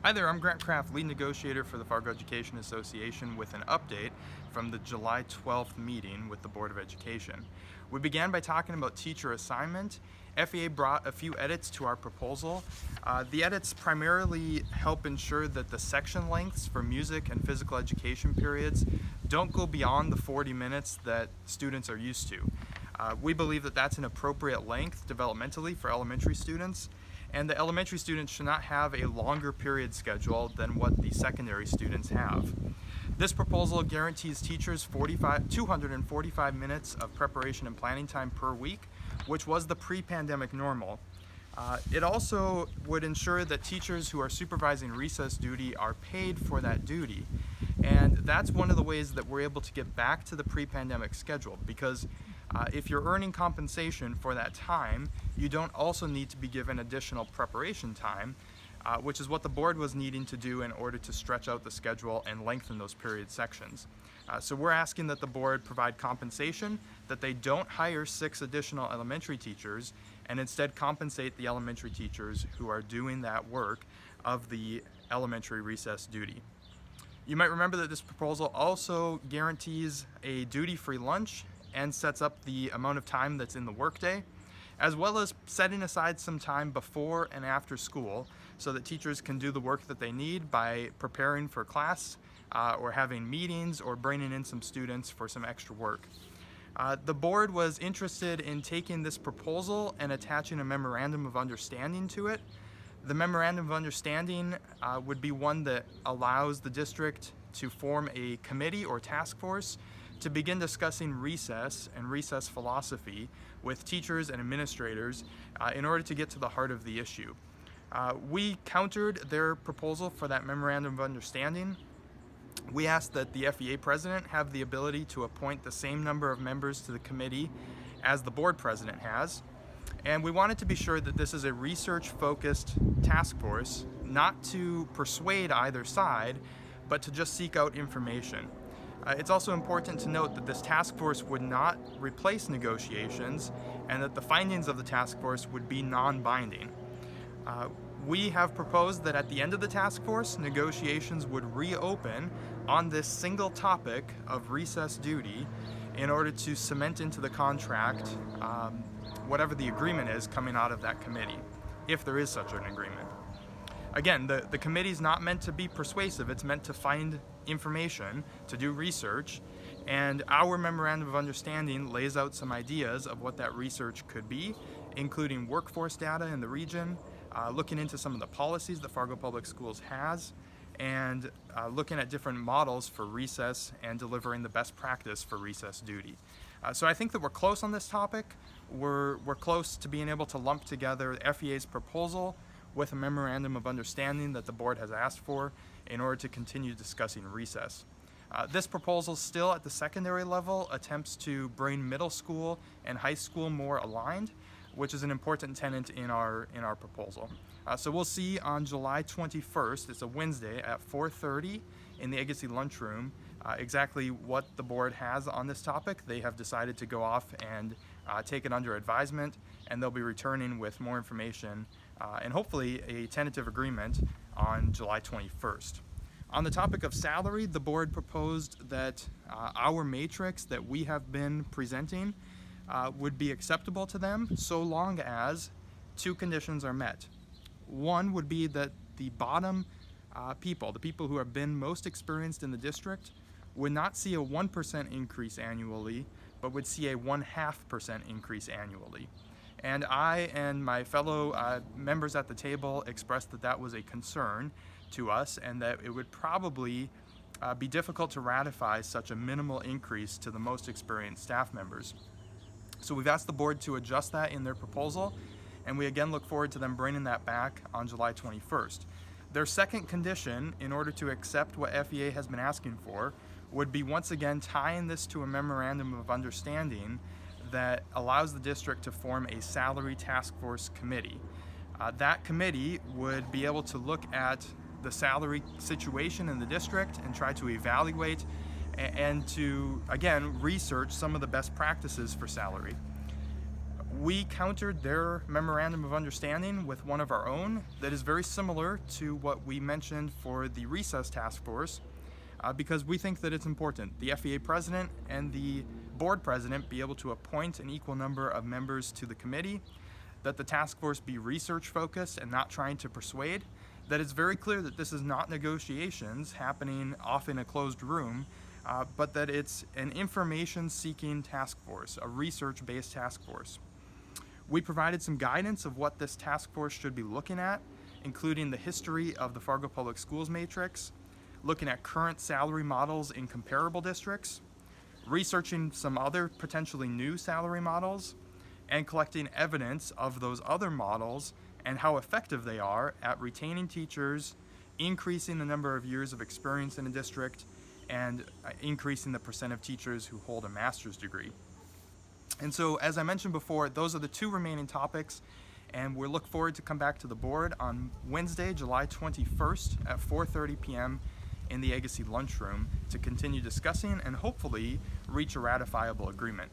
Hi there, I'm Grant Kraft, lead negotiator for the Fargo Education Association with an update from the July 12th meeting with the Board of Education. We began by talking about teacher assignment. FEA brought a few edits to our proposal. The edits primarily help ensure that the section lengths for music and physical education periods don't go beyond the 40 minutes that students are used to. We believe that that's an appropriate length developmentally for elementary students, and the elementary students should not have a longer period schedule than what the secondary students have. This proposal guarantees teachers 245 minutes of preparation and planning time per week, which was the pre-pandemic normal. It also would ensure that teachers who are supervising recess duty are paid for that duty. And that's one of the ways that we're able to get back to the pre-pandemic schedule, because if you're earning compensation for that time, you don't also need to be given additional preparation time, which is what the board was needing to do in order to stretch out the schedule and lengthen those period sections. So we're asking that the board provide compensation, that they don't hire 6 additional elementary teachers, and instead compensate the elementary teachers who are doing that work of the elementary recess duty. You might remember that this proposal also guarantees a duty-free lunch and sets up the amount of time that's in the workday, as well as setting aside some time before and after school so that teachers can do the work that they need by preparing for class or having meetings or bringing in some students for some extra work. The board was interested in taking this proposal and attaching a memorandum of understanding to it. The memorandum of understanding would be one that allows the district to form a committee or task force to begin discussing recess and recess philosophy with teachers and administrators in order to get to the heart of the issue. We countered their proposal for that memorandum of understanding. We asked that the FEA president have the ability to appoint the same number of members to the committee as the board president has. And we wanted to be sure that this is a research-focused task force, not to persuade either side, but to just seek out information. It's also important to note that this task force would not replace negotiations and that the findings of the task force would be non-binding. We have proposed that at the end of the task force, negotiations would reopen on this single topic of recess duty in order to cement into the contract whatever the agreement is coming out of that committee, if there is such an agreement. Again, the committee is not meant to be persuasive, it's meant to find information, to do research, and our memorandum of understanding lays out some ideas of what that research could be, including workforce data in the region, looking into some of the policies that Fargo Public Schools has, and looking at different models for recess and delivering the best practice for recess duty. So I think that we're close on this topic. We're close to being able to lump together FEA's proposal with a memorandum of understanding that the board has asked for in order to continue discussing recess. This proposal still at the secondary level attempts to bring middle school and high school more aligned, which is an important tenet in our proposal. So we'll see on July 21st, it's a Wednesday at 4:30 in the Agassiz lunchroom, exactly what the board has on this topic. They have decided to go off and take it under advisement, and they'll be returning with more information and hopefully a tentative agreement on July 21st. On the topic of salary, the board proposed that our matrix that we have been presenting would be acceptable to them so long as 2 conditions are met. One would be that the bottom people, the people who have been most experienced in the district, would not see a 1% increase annually, but would see a 0.5% increase annually. And I and my fellow members at the table expressed that that was a concern to us and that it would probably be difficult to ratify such a minimal increase to the most experienced staff members. So we've asked the board to adjust that in their proposal, and we again look forward to them bringing that back on July 21st. Their second condition, in order to accept what FEA has been asking for, would be once again tying this to a memorandum of understanding that allows the district to form a salary task force committee. That committee would be able to look at the salary situation in the district and try to evaluate and to, again, research some of the best practices for salary. We countered their memorandum of understanding with one of our own that is very similar to what we mentioned for the recess task force, because we think that it's important. The FEA president and the board president be able to appoint an equal number of members to the committee, that the task force be research focused and not trying to persuade, that it's very clear that this is not negotiations happening off in a closed room, but that it's an information seeking task force, a research based task force. We provided some guidance of what this task force should be looking at, including the history of the Fargo Public Schools matrix, looking at current salary models in comparable districts, researching some other potentially new salary models, and collecting evidence of those other models and how effective they are at retaining teachers, increasing the number of years of experience in a district, and increasing the percent of teachers who hold a master's degree. And so, as I mentioned before, those are the two remaining topics, and we look forward to come back to the board on Wednesday, July 21st at 4:30 p.m. in the Agassiz lunchroom to continue discussing and hopefully reach a ratifiable agreement.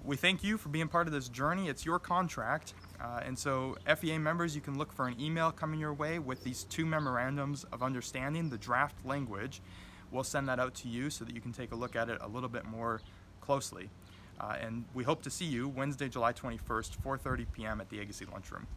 We thank you for being part of this journey. It's your contract, and so FEA members, you can look for an email coming your way with these two memorandums of understanding, the draft language. We'll send that out to you so that you can take a look at it a little bit more closely. And we hope to see you Wednesday, July 21st, 4:30 p.m. at the Agassiz lunchroom.